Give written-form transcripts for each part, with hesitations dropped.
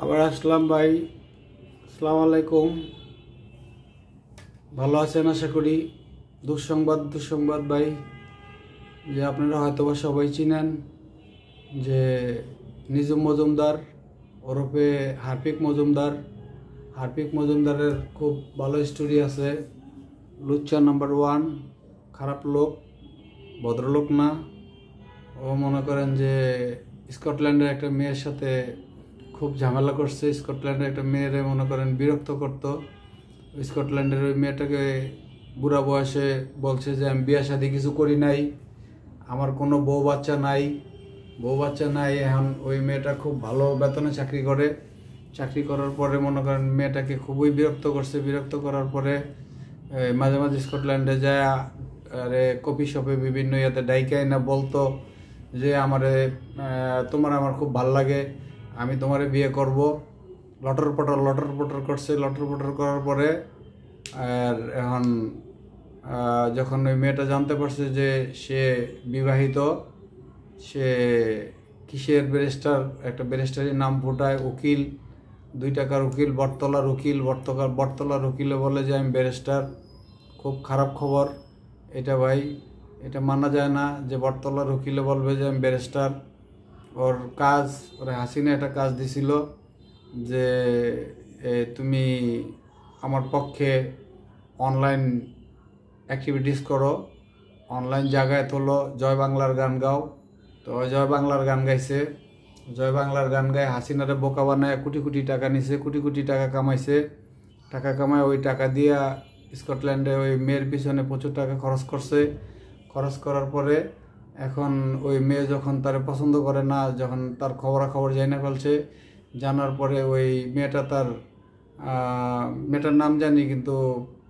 আবার আসলাম ভাই। আসসালামু আলাইকুম। ভালো আছেন আশা করি। দুঃসংবাদ ভাই, যে আপনারা হয়তোবা সবাই চিনেন যে নিজুম মজুমদার ওরফে হার্পিক মজুমদারের খুব ভালো স্টোরি আছে। লুচ্চা নাম্বার 1, খারাপ লোক, ভদ্রলোক না। ও মনে করেন যে স্কটল্যান্ডের একটা মেয়ের সাথে খুব ঝামেলা করছে। স্কটল্যান্ডের একটা মেয়েরে মনে করেন বিরক্ত করত। স্কটল্যান্ডের ওই মেয়েটাকে বুড়া বয়সে বলছে যে আমি বিয়ে শাদী কিছু করি নাই, আমার কোনো বউ বাচ্চা নাই। এখন ওই মেয়েটা খুব ভালো বেতনে চাকরি করার পরে মনে করেন মেয়েটাকে খুবই বিরক্ত করার পরে মাঝে মাঝে স্কটল্যান্ডে যায়, আরে কফি শপে বিভিন্ন ইয়েতে ডাইকাই না বলতো যে তোমার আমার খুব ভাল লাগে, আমি তোমারে বিয়ে করব। লটর পটর করছে। লটর পটর করার পরে আর এখন যখন ওই মেয়েটা জানতে পারছে যে সে বিবাহিত, সে কিসের ব্যারিস্টার, একটা ব্যারিস্টারের নাম ফোটায়, উকিল, 2 টাকার উকিল, বটতলার উকিলে বলে যে আমি ব্যারিস্টার। খুব খারাপ খবর এটা ভাই, এটা মানা যায় না যে বটতলার উকিলে বলবে যে আমি ব্যারিস্টার। ওর হাসিনা একটা কাজ দিছিল যে তুমি আমার পক্ষে অনলাইন অ্যাক্টিভিটিস করো, অনলাইন জায়গায় তোলো, জয় বাংলার গান গাও। তো জয় বাংলার গান গাইছে। জয় বাংলার গান গায়ে হাসিনারে বোকা বানায় কোটি টাকা নিছে, কোটি টাকা কামাইছে। টাকা কামায় ওই টাকা দিয়া স্কটল্যান্ডে ওই মেয়ের পিছনে প্রচুর টাকা খরচ করার পরে এখন ওই মেয়ে যখন তার পছন্দ করে না, যখন তার খবরাখবর জানা ফেলছে, জানার পরে ওই মেয়েটার নাম জানি কিন্তু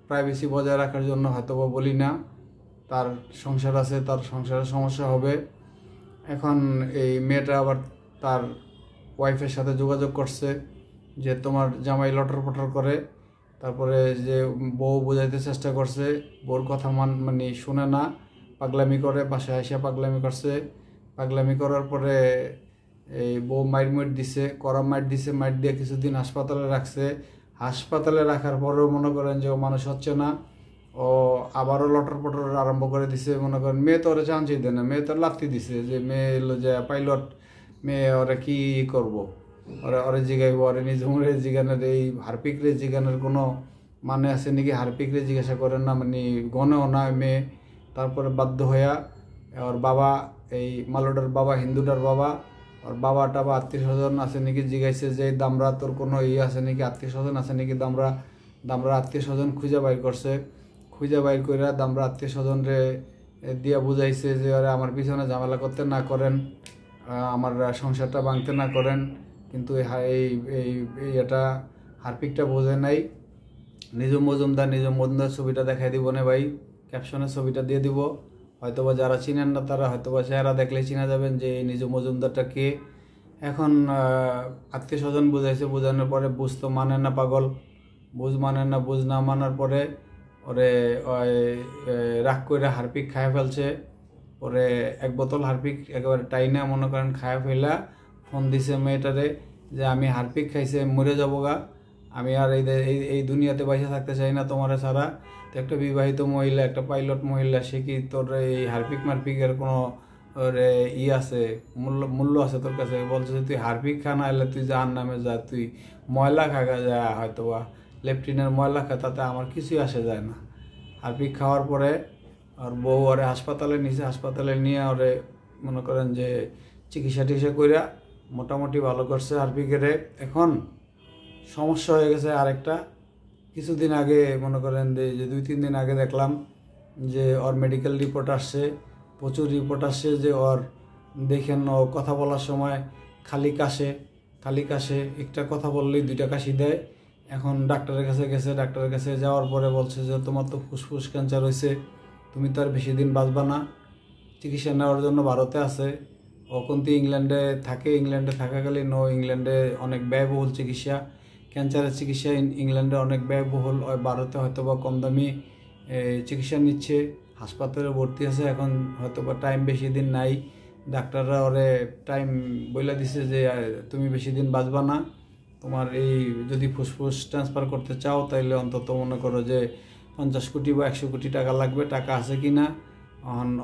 প্রাইভেসি বজায় রাখার জন্য হয়তোবা বলি না, তার সংসার আছে, তার সংসারের সমস্যা হবে। এখন এই মেয়েটা আবার তার ওয়াইফের সাথে যোগাযোগ করছে যে তোমার জামাই লটর পটর করে। তারপরে যে বউ বোঝাইতে চেষ্টা করছে, বউর কথা মানে শুনে না, পাগলামি করে, বাসায় এসে পাগলামি করছে। পাগলামি করার পরে এই বউ মাইট দিছে, কড়া মাইট দিছে। মাইট দিয়ে কিছুদিন হাসপাতালে রাখছে। হাসপাতালে রাখার পরেও মনে করেন যে ও মানুষ হচ্ছে না, ও আবারও লটর পটর আরম্ভ করে দিছে। মনে করেন মেয়ে তো ওরা চান্সই দেয় না, মেয়ে তো লাত্তি দিছে যে মেয়ে এলো যে পাইলট মেয়ে, ওরা কি করবো, ওরে জিগাইব, ওরে নিজমরে জিগানের, এই হারপিকরে জিগানের কোনো মানে আছে নাকি? হারপিকরে জিজ্ঞাসা করেন না, মানে গনেও না মেয়ে। তারপরে বাধ্য হইয়া ওর বাবা, এই মালোটার বাবা, হিন্দুটার বাবা, ওর বাবা টাবা আত্মীয় স্বজন আছে নাকি জিগাইছে যে দামরা তোর কোনো আছে নাকি, আত্মীয় স্বজন আছে নাকি। দামরা আত্মীয় স্বজন খুঁজে বাইর করছে। খুঁজে বাইর করে দামরা আত্মীয় স্বজনরে দিয়া বুঝাইছে যে ওরা আমার পিছনে ঝামেলা করতে না করেন, আমার সংসারটা ভাঙতে না করেন। কিন্তু এটা হারপিকটা বোঝে নাই। নিজুম মজুমদার ছবিটা দেখাই দিব না ভাই, ক্যাপশনে ছবিটা দিয়ে দিব। হয়তোবা যারা চিনেন না তারা হয়তোবা চেহারা দেখলেই চিনা যাবেন যে এই নিজুম মজুমদারটা কে। এখন আত্মীয় স্বজন বুঝাইছে, বোঝানোর পরে বুঝ তো মানে না, পাগল বুঝ মানে না। বুঝ না মানার পরে ওরে রাগ করে হারপিক খায় ফেলছে। পরে 1 বোতল হারপিক একেবারে টাইনা মনে করেন খায় ফেলা ফোন দিছে মেয়েটারে যে আমি হারপিক খাইছে, মরে যাবো গা, আমি আর এই দুনিয়াতে বাইসে থাকতে চাই না তোমার ছাড়া। তো একটা বিবাহিত মহিলা, একটা পাইলট মহিলা, সে কি তোর এই হারপিক মারপিকের কোনো আছে, মূল্য আছে তোর কাছে? বলছে যে তুই হারপিক খা, না এলে তুই যার নামে যা, তুই ময়লা খাগা যা, হয়তো বা লেফটিনের ময়লা খা, তাতে আমার কিছুই আসে যায় না। হারপিক খাওয়ার পরে আর বউ ওরে হাসপাতালে নিয়ে ওরে মনে করেন যে চিকিৎসা কইরা মোটামুটি ভালো করছে হারপিকেরে। এখন সমস্যা হয়ে গেছে আরেকটা। কিছুদিন আগে মনে করেন যে 2-3 দিন আগে দেখলাম যে ওর মেডিকেল রিপোর্ট আসছে, প্রচুর রিপোর্ট আসছে যে ওর দেখেন ও কথা বলার সময় খালি কাশে, একটা কথা বললেই 2টা কাশি দেয়। এখন ডাক্তারের কাছে যাওয়ার পরে বলছে যে তোমার তো ফুসফুস ক্যান্সার হয়েছে, তুমি তো আর বেশি দিন বাঁচবা না। চিকিৎসা নেওয়ার জন্য ভারতে আছে। ও কিন্তু ইংল্যান্ডে থাকাকালীন ইংল্যান্ডে অনেক ব্যয়বহুল চিকিৎসা, ক্যান্সারের চিকিৎসা ইংল্যান্ডে অনেক ব্যয়বহুল। ভারতে হয়তো বা কম দামি চিকিৎসা নিচ্ছে, হাসপাতালে ভর্তি আছে। এখন হয়তো বা টাইম বেশি দিন নাই, ডাক্তাররা ওরে টাইম বলে দিছে যে তুমি বেশি দিন বাঁচবা না। তোমার এই যদি ফুসফুস ট্রান্সফার করতে চাও তাইলে অন্তত মনে করো যে 50 কোটি বা 100 কোটি টাকা লাগবে, টাকা আছে কি না।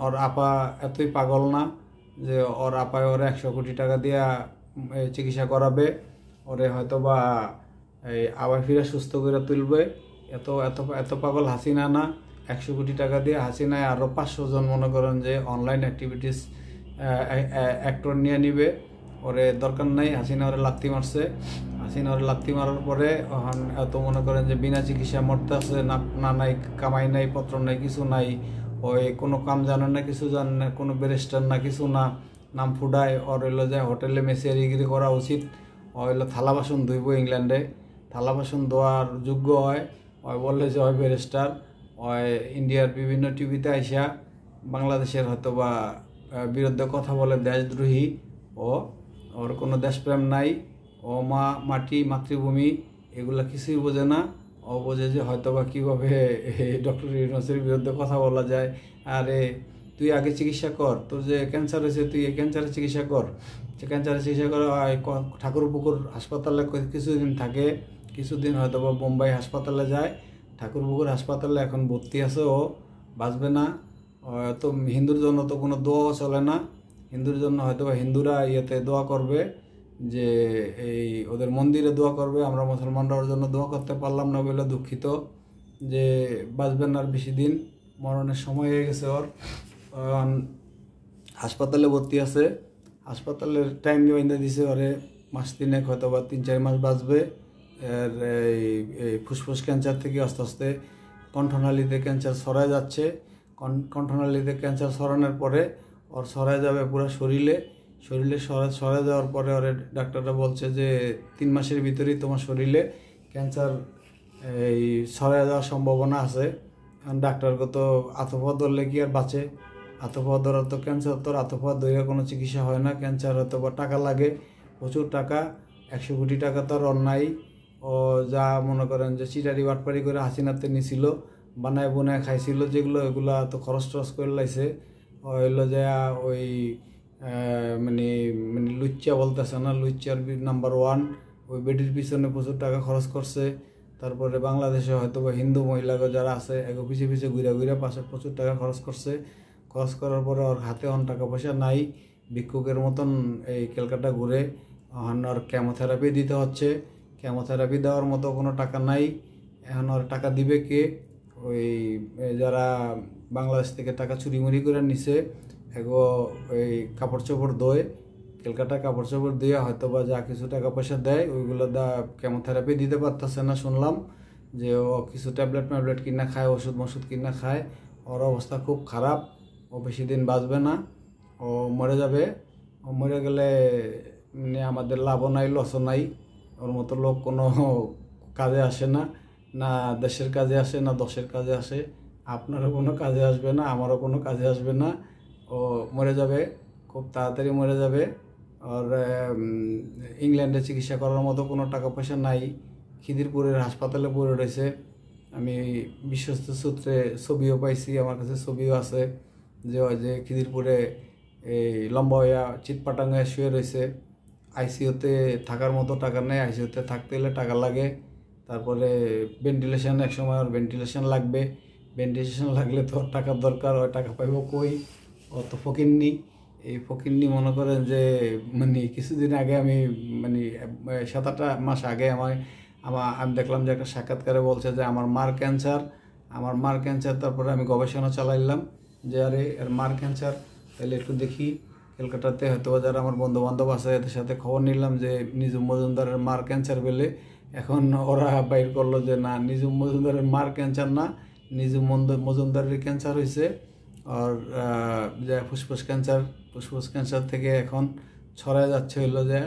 ওর আপা এতই পাগল না যে ওর আপায় ওরে 100 কোটি টাকা দিয়া চিকিৎসা করাবে, ওরে হয়তো বা এই আবার ফিরে সুস্থ করে তুলবে। এত এত এত পাগল হাসিনা না। 100 কোটি টাকা দিয়ে হাসিনায় আরও 500 জন মনে করেন যে অনলাইন অ্যাক্টিভিটিস অ্যাক্টর নিয়ে নিবে। ওরে দরকার নাই, হাসিনা ওরে লাত্তি মারছে। হাসিনা ওরে লাত্তি মারার পরে এত মনে করেন যে বিনা চিকিৎসা মরতে আছে, না নাই কামাই নাই, পত্র নাই, কিছু নাই, ওই কোনো কাম জানে না, কিছু জানে না, কোনো ব্যারিস্টার না, কিছু না, নাম ফুডায়। ওর হইলো যে হোটেলে মেসিয়ারিগিরি করা উচিত। ও হইলো থালা বাসন ধুইব ইংল্যান্ডে, থালা বাসন ধোয়ার যোগ্য হয়। ওই বললে যে ওই ব্যারিস্টার, ওই ইন্ডিয়ার বিভিন্ন টিভিতে আইসা বাংলাদেশের হয়তো বা বিরুদ্ধে কথা বলে, দেশদ্রোহী। ওর কোনো দেশপ্রেম নাই। ও মাটি, মাতৃভূমি এগুলা কিছুই বোঝে না। ও বোঝে যে হয়তো বা কীভাবে ডক্টর ইউনূসের বিরুদ্ধে কথা বলা যায়। আরে তুই আগে চিকিৎসা কর, তোর যে ক্যান্সার হয়েছে তুই এই ক্যান্সারের চিকিৎসা কর। যে ক্যান্সারের চিকিৎসা করে ঠাকুরপুকুর হাসপাতালে কিছুদিন থাকে, কিছুদিন হয়তো বা বোম্বাই হাসপাতালে যায়। ঠাকুরপুকুর হাসপাতালে এখন ভর্তি আছে, ও বাঁচবে না। তো হিন্দুর জন্য তো কোনো দোয়াও চলে না। হিন্দুর জন্য হয়তো বা হিন্দুরা ইয়েতে দোয়া করবে, যে এই ওদের মন্দিরে দোয়া করবে। আমরা মুসলমানরা ওর জন্য দোয়া করতে পারলাম না বলে দুঃখিত, যে বাঁচবেন আর বেশি দিন, মরণের সময় হয়ে গেছে ওর। হাসপাতালে ভর্তি আছে, হাসপাতালের টাইম বাইন্ধা দিছে ওরে, মাস 3 হয়তো বা 3-4 মাস বাঁচবে। এর এই ফুসফুস ক্যান্সার থেকে আস্তে আস্তে কণ্ঠনালীতে ক্যান্সার ছড়ায় যাচ্ছে। কণ্ঠনালীতে ক্যান্সার ছড়ানোর পরে ওর ছড়ায় যাবে পুরো শরীরে। ছড়ায় যাওয়ার পরে ওরে ডাক্তাররা বলছে যে 3 মাসের ভিতরেই তোমার শরীরে ক্যান্সার এই ছড়ায় যাওয়ার সম্ভাবনা আছে। কারণ ডাক্তারকে তো আতফা ধরলে কি আর বাঁচে? আতফা ধরার তো ক্যান্সার, তোর আতফা ধরে কোনো চিকিৎসা হয় না। ক্যান্সার হয়তো বা টাকা লাগে, প্রচুর টাকা, 100 কোটি টাকা তো আর নাই। ও যা মনে করেন যে চিটারি বাটপারি করে হাসিনাতে নিছিল, বানায় বোনায় খাইছিল যেগুলো, ওইগুলা তো খরচ টরচ করে লাইছে। হইলো যে ওই মানে মানে লুচ্চা বলতেছে না, লুচ্চার নাম্বার 1, ওই বেডির পিছনে প্রচুর টাকা খরচ করছে। তারপরে বাংলাদেশে হয়তো বা হিন্দু মহিলাকে যারা আছে এগো পিছিয়ে পিছিয়ে ঘুরে পাশে প্রচুর টাকা খরচ করছে। খরচ করার পরে ওর হাতে টাকা পয়সা নাই, ভিক্ষুকের মতন এই ক্যালকাটা ঘুরে। ওর কেমোথেরাপি দিতে হচ্ছে, কেমোথেরাপি দেওয়ার মতো কোনো টাকা নাই। এখন ওর টাকা দিবে কে? ওই যারা বাংলাদেশ থেকে টাকা চুরিমুরি করে নিছে, এগো ওই কাপড় চোপড় দোয়, ক্যালকাটা কাপড় চোপড় দিয়ে হয়তো বা যা কিছু টাকা পয়সা দেয় ওইগুলো কেমোথেরাপি দিতে পারতেছে না। শুনলাম যে ও কিছু ট্যাবলেট কিনা খায়, ওষুধ কিনা খায়। ওর অবস্থা খুব খারাপ, ও বেশি দিন বাঁচবে না, ও মরে যাবে। ও মরে গেলে আমাদের লাভও নাই, লসও নাই। ওর মতো লোক কোনো কাজে আসে না, না দেশের কাজে আসে, না দশের কাজে আসে। আপনারও কোনো কাজে আসবে না, আমারও কোনো কাজে আসবে না। ও মরে যাবে, খুব তাড়াতাড়ি মরে যাবে। আর ইংল্যান্ডে চিকিৎসা করার মতো কোনো টাকা পয়সা নাই, খিদিরপুরের হাসপাতালে পড়ে রয়েছে। আমি বিশ্বস্ত সূত্রে ছবিও পাইছি, আমার কাছে ছবিও আছে, যে ওই যে খিদিরপুরে এই লম্বা হইয়া চিৎপাটাং হয়ে শুয়ে রয়েছে। আইসিইউতে থাকার মতো টাকা নেই, আইসিইউতে থাকতে হলে টাকা লাগে। তারপরে ভেন্টিলেশন, এক সময় ওর ভেন্টিলেশন লাগবে, ভেন্টিলেশন লাগলে তো টাকার দরকার, ওই টাকা পাইব কই? অত ফকিন্নি, এই ফকিন্নি মনে করেন যে মানে কিছুদিন আগে আমি মানে 7-8 মাস আগে আমি দেখলাম যে একটা সাক্ষাৎকারে বলছে যে আমার মার ক্যান্সার। তারপরে আমি গবেষণা চালাইলাম যে আরে এর মার ক্যান্সার, তাহলে একটু দেখি কলকাতাতে হয়তো যারা আমার বন্ধু বান্ধব আছে এদের সাথে খবর নিলাম যে নিজুম মজুমদারের মার ক্যান্সার পেলে। এখন ওরা বাইর করলো যে না, নিজুম মজুমদারের মার ক্যান্সার না, নিজুম মজুমদারের ক্যান্সার হয়েছে। আর যে ফুসফুস ক্যান্সার থেকে এখন ছড়ায় যাচ্ছে হইলো যে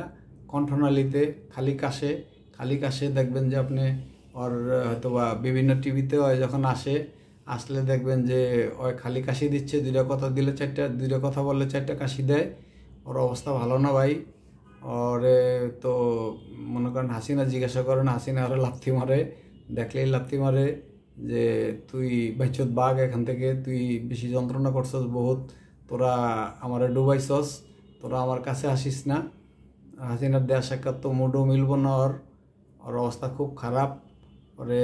কণ্ঠনালীতে, খালি কাশে দেখবেন যে আপনি ওর হয়তো বা বিভিন্ন টিভিতে যখন আসলে দেখবেন যে ওই খালি কাশি দিচ্ছে, 2টা কথা দিলে 2টা কথা বললে 4টা কাশি দেয়। ওর অবস্থা ভালো না ভাই। ওরে তো মনে করেন হাসিনা জিজ্ঞাসা করেন, হাসিনা ওরা লাথি মারে, দেখলেই লাথি মারে যে তুই বাইচত বাঘ, এখান থেকে তুই বেশি যন্ত্রণা করছস বহুত, তোরা আমারে ডুবাইছস, তোরা আমার কাছে আসিস না। হাসিনার দেয়া সাক্ষাৎ তো মোটেও মিলব না ওর। ওর অবস্থা খুব খারাপ, ওরে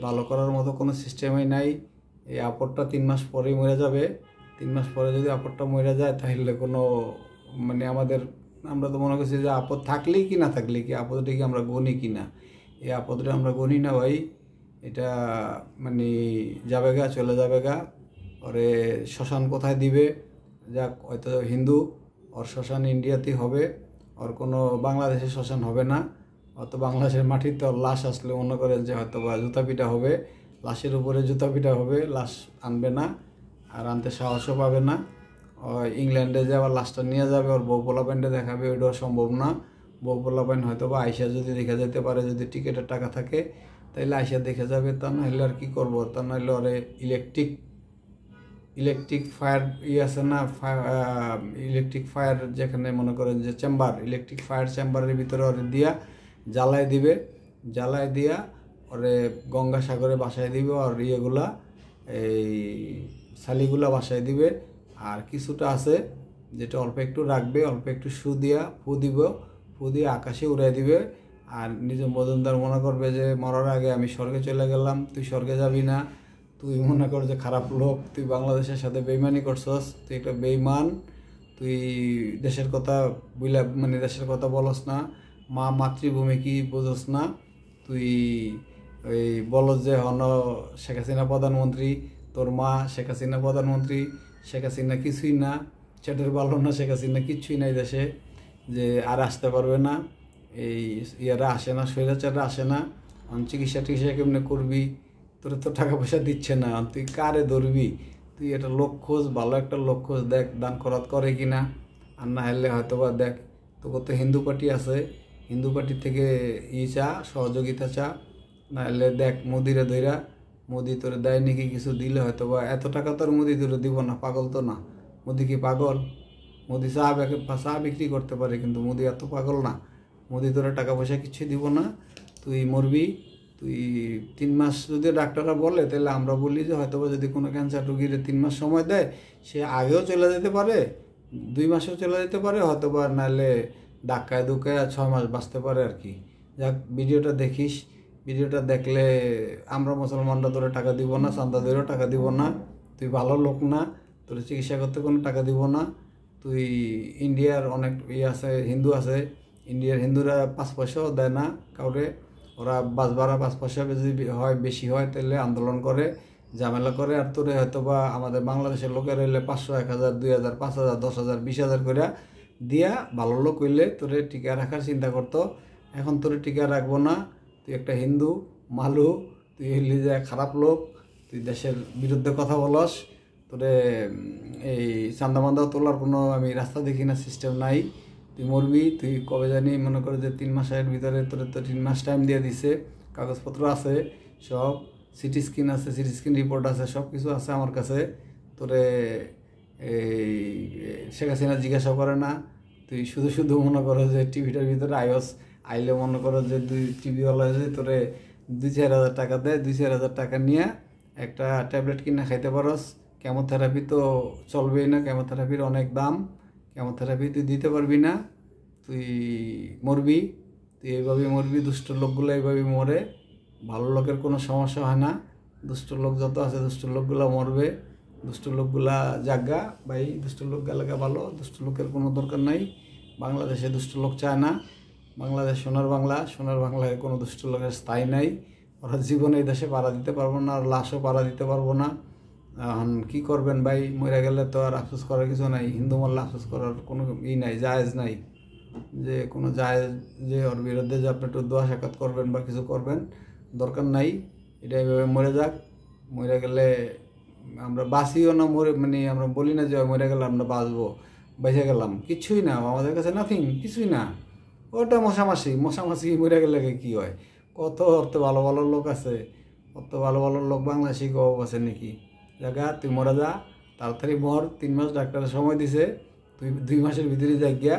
ভালো করার মতো কোনো সিস্টেমই নাই। এই আপদটা 3 মাস পরেই মরে যাবে। 3 মাস পরে যদি আপদটা মরে যায় তাহলে কোনো মানে আমরা তো মনে করছি যে আপদ থাকলেই কি না থাকলেই কি, আপদটা কি আমরা গণি কি না। এই আপদটা আমরা গণি না ভাই, এটা মানে যাবে গা, চলে যাবে গা। ওরে শ্মশান কোথায় দিবে, যাক হয়তো হিন্দু, ওর শ্মশান ইন্ডিয়াতেই হবে, ওর কোনো বাংলাদেশের শ্মশান হবে না। হয়তো বাংলাদেশের মাটিতে ওর লাশ আসলে মনে করেন যে হয়তো বা জুতা পিটা হবে, লাশের উপরে জুতা পিটা হবে, লাশ আনবে না, আর আনতে সাহসও পাবে না। ইংল্যান্ডে যে আবার লাশটা নিয়ে যাবে, ওর বউ পোলাপাইনটা দেখাবে, ওইটাও সম্ভব না। বউ পোলাপাইন হয়তো বা আইসা যদি দেখা যেতে পারে, যদি টিকিটের টাকা থাকে তাইলে আইসা দেখে যাবে, তা নাহলে আর কি করবো, তা নাহলে ওরে ইলেকট্রিক ফায়ার আছে না, ইলেকট্রিক ফায়ার যেখানে মনে করেন যে চেম্বার, ইলেকট্রিক ফায়ার চেম্বারের ভিতরে ওরে দিয়া জ্বালায় দিবে, জ্বালায় দিয়া ওরে গঙ্গাসাগরে বাসায় দিবে, আর ইয়েগুলা এই শালিগুলা বাসায় দিবে। আর কিছুটা আছে যেটা অল্প একটু রাখবে, অল্প একটু ফু দিয়ে আকাশে উড়াই দিবে। আর নিজে মজুমদার মনে করবে যে মরার আগে আমি স্বর্গে চলে গেলাম, তুই স্বর্গে যাবি না, তুই মনে কর যে খারাপ লোক, তুই বাংলাদেশের সাথে বেইমানি করছস, তুই একটা বেইমান, তুই দেশের কথা মানে দেশের কথা বলস না, মাতৃভূমি কি বোঝস না, তুই ওই বলস যে শেখ হাসিনা প্রধানমন্ত্রী, তোর মা শেখ হাসিনা প্রধানমন্ত্রী, শেখ হাসিনা কিছুই না, চেটের ভালো না, শেখ হাসিনা কিচ্ছুই নাই দেশে, যে আর আসতে পারবে না, এই ইয়ারা আসে না, স্বৈরাচাররা আসে না, চিকিৎসা কেমনে করবি, তোর তো টাকা পয়সা দিচ্ছে না, তুই কারে ধরবি, তুই একটা লোক খোঁজ, ভালো একটা লোক খোঁজ, দেখ দান খরচ করে কিনা, আর না হলে হয়তো বা দেখ তোকে তো হিন্দু পার্টি আছে, হিন্দু পার্টি থেকে চা, সহযোগিতা চা, না হলে দেখ মোদিরে ধইরা, মোদি তোরে দেয় নাকি কিছু দিলে হয়তো বা, এত টাকা তোর মোদি তোরে দিব না, পাগল তো না, মোদি কি পাগল? মোদি চা বিক্রি করতে পারে, কিন্তু মোদি এত পাগল না, মোদি তোরে টাকা পয়সা কিছুই দিব না, তুই মরবি। তুই 3 মাস যদি ডাক্তাররা বলে, তাহলে আমরা বলি যে হয়তো যদি কোনো ক্যান্সার রোগীর 3 মাস সময় দেয়, সে আগেও চলে যেতে পারে, 2 মাসেও চলে যেতে পারে হয়তো বা, নাহলে ধাক্কায় ধুকায় 6 মাস বাঁচতে পারে আর কি। যাক, ভিডিওটা দেখিস, ভিডিওটা দেখলে আমরা মুসলমানরা তোরে টাকা দিব না, চান্দাদেরও টাকা দিব না, তুই ভালো লোক না, তোর চিকিৎসা করতে কোনো টাকা দিব না। তুই ইন্ডিয়ার অনেক আছে, হিন্দু আছে, ইন্ডিয়ার হিন্দুরা 5 পয়সাও দেয় না কাউরে, ওরা বাসভাড়া 5 পয়সা যদি হয় বেশি হয় তাহলে আন্দোলন করে, ঝামেলা করে, আর তোরে হয়তো বা আমাদের বাংলাদেশের লোকের হইলে 500, 1000, 2000, 5000, 10,000, 20,000 করে দিয়া ভালো লোক হইলে তোরে টিকা রাখার চিন্তা করতো। এখন তোরে টিকা রাখবো না, তুই একটা হিন্দু মালু, তুই হইলি যে খারাপ লোক, তুই দেশের বিরুদ্ধে কথা বলস, তোরে এই চান্দা মান্দাও তোলার কোনো আমি রাস্তা দেখি না, সিস্টেম নাই, তুই মরবি। তুই কবে জানি মনে করে যে 3 মাসের ভিতরে তোরে তো 3 মাস টাইম দিয়ে দিছে, কাগজপত্র আছে সব, সিটি স্ক্যান আছে, সিটি স্ক্যান রিপোর্ট আছে, সব কিছু আছে আমার কাছে। তোরে এই শেখ হাসিনা জিজ্ঞাসা করে না, তুই শুধু মনে করো যে টিভিটার ভিতরে আইলে মনে করো যে টিভিওয়ালা যে তোরে 2-4 হাজার টাকা দেয়, 2-4 হাজার টাকা নিয়ে একটা ট্যাবলেট কিনে খাইতে পারস। কেমোথেরাপি তো চলবেই না, কেমোথেরাপির অনেক দাম, কেমোথেরাপি তুই দিতে পারবি না, তুই মরবি, তুই এইভাবে মরবি। দুষ্ট লোকগুলো এইভাবে মরে, ভালো লোকের কোনো সমস্যা হয় না, দুষ্ট লোক যত আছে দুষ্ট লোকগুলো মরবে, দুষ্ট লোকগুলা জাগা ভাই, দুষ্ট লোক গেলাগা ভালো, দুষ্ট লোকের কোনো দরকার নাই। বাংলাদেশে দুষ্ট লোক চায় না, বাংলাদেশ সোনার বাংলা, সোনার বাংলায় কোনো দুষ্ট লোকের স্থায়ী নাই, ওরা জীবনে এই দেশে পাড়া দিতে পারবো না, আর লাশও পাড়া দিতে পারবো না। এখন কী করবেন ভাই, মরে গেলে তো আর আফসোস করার কিছু নাই, হিন্দু মরলে আফসোস করার কোনো নাই, জায়েজ নাই, যে কোনো জায়েজ যে ওর বিরুদ্ধে যে আপনি একটু দোয়া সাক্ষাৎ করবেন বা কিছু করবেন, দরকার নাই। এটা এইভাবে মরে যাক, মরে গেলে আমরা বাঁচিও না, মানে আমরা বলি না যে মরে গেলে আমরা বাঁচবো, বেঁচে গেলাম, কিছুই না আমাদের কাছে, নাথিং, কিছুই না। ওটা মশামাছি মরে গেলে কী হয়, কত অর্থ ভালো ভালো লোক আছে, কত ভালো ভালো লোক বাংলাদেশি অভাব আছে নাকি? জায়গা তুই মরে যা, তাড়াতাড়ি মর, 3 মাস ডাক্তারের সময় দিছে, তুই 2 মাসের ভিতরে যাই গিয়া,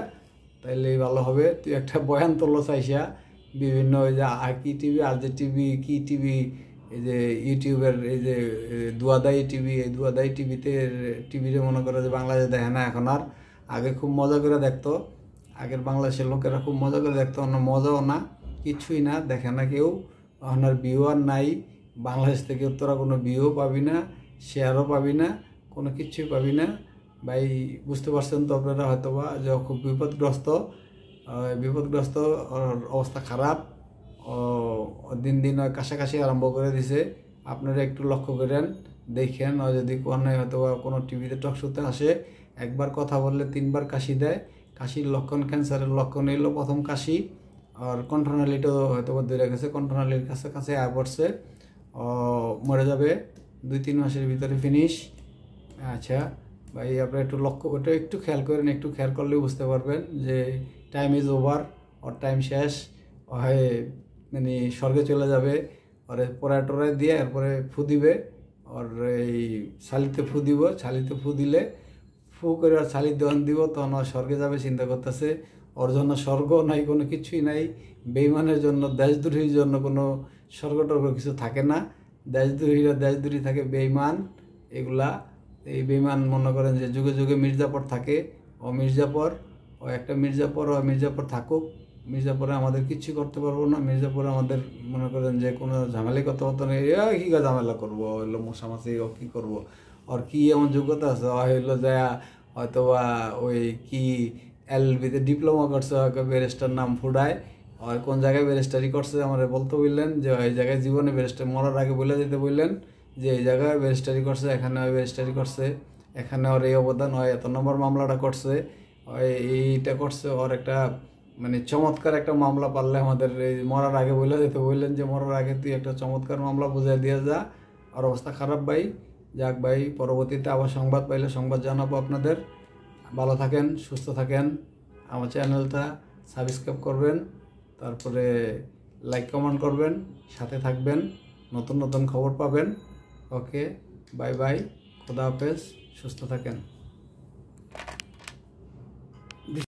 তাইলেই ভালো হবে। তুই একটা বয়ান তোলো চাইসা বিভিন্ন ওই যে কি টিভি, আর যে টিভি কি টিভি, এই যে ইউটিউবের এই যে দুয়াদাই টিভি, এই দুয়াদাই টিভিতে মনে করে যে বাংলাদেশে দেখে না এখন আর, আগে খুব মজা করে দেখতো, আগের বাংলাদেশের লোকেরা খুব মজা করে দেখতো, অন্য মজাও না, কিছুই না, দেখে না কেউ, আপনার ভিউ আর নাই, বাংলাদেশ থেকে তোরা কোনো ভিউ পাবি না, শেয়ারও পাবি না, কোনো কিছুই পাবি না ভাই। বুঝতে পারছেন তো আপনারা হয়তোবা যে খুব বিপদগ্রস্ত, ওর অবস্থা খারাপ, দিন দিন কাছাকাছি আরম্ভ করে দিছে। আপনারা একটু লক্ষ্য করেন, দেখেন, যদি কোনো হয়তো কোনো টিভিতে টক শোতে আসে, একবার কথা বললে 3বার কাশি দেয়। কাশির লক্ষণ, ক্যান্সারের লক্ষণ এলো প্রথম কাশি, আর কণ্ঠনালীটাও হয়তো ধরে গেছে, কণ্ঠনালীর কাছে পড়ছে, মরে যাবে 2-3 মাসের ভিতরে ফিনিশ। আচ্ছা ভাই, আপনারা একটু লক্ষ্য, ওটা একটু খেয়াল করেন, একটু খেয়াল করলে বুঝতে পারবেন যে time is over, or time শেষ, হয় মানে স্বর্গে চলে যাবে। ওরে পড়ায় দিয়ে এরপরে ফু দিবে, ওর এই ছালিতে ফু দিব, ছালিতে ফু দিলে ফু করে আর ছালি দহন দিব, তখন ও স্বর্গে যাবে চিন্তা করতেছে। ওর জন্য স্বর্গ নাই, কোনো কিছুই নাই। বেইমানের জন্য, দেশদ্রোহীর জন্য কোনো স্বর্গ টর্গ কিছু থাকে না। দেশদ্রোহীরা দেশদ্রোহী থাকে, বেইমান এগুলা। এই বেইমান মনে করেন যে যুগে যুগে মির্জাপুর থাকে, ও মির্জাপুর, ও একটা মির্জাপুর, ও মির্জাপুর থাকুক। মির্জাপুরে আমাদের কিচ্ছু করতে পারবো না। মির্জাপুরে আমাদের মনে করেন যে কোনো ঝামেলাই করতে পারতো না। কী ঝামেলা করবো, হইলো মশামাছি, ও কী করবো, ওর কী এমন যোগ্যতা আছে, ও হইলো যা হয়তো বা ওই কি এলবিতে ডিপ্লোমা করছে, ব্যারিস্টার নাম ফুডায়, আর কোন জায়গায় ব্যারিস্টারি করছে আমার বলতে বললেন, যে এই জায়গায় জীবনে ব্যারিস্টার মরার আগে বলে যেতে বললেন যে এই জায়গায় ব্যারিস্টারি করছে, এখানে ব্যারিস্টারি করছে, এখানে ওর এই অবদান হয়, এত নম্বর মামলাটা করছে, এইটা করছে। ওর একটা মানে চমৎকার একটা মামলা পারলে আমাদের এই মরার আগে বলে যেতে বললেন যে মরার আগে তুই একটা চমৎকার মামলা বুঝাই দিয়ে যা। আর অবস্থা খারাপ ভাই। যাক ভাই, পরবর্তীতে আবার সংবাদ পাইলে সংবাদ জানাবো আপনাদের। ভালো থাকেন, সুস্থ থাকেন, আমার চ্যানেলটা সাবস্ক্রাইব করবেন, তারপরে লাইক কমেন্ট করবেন, সাথে থাকবেন, নতুন নতুন খবর পাবেন। ওকে, বাই বাই, খোদা হাফেজ, সুস্থ থাকেন।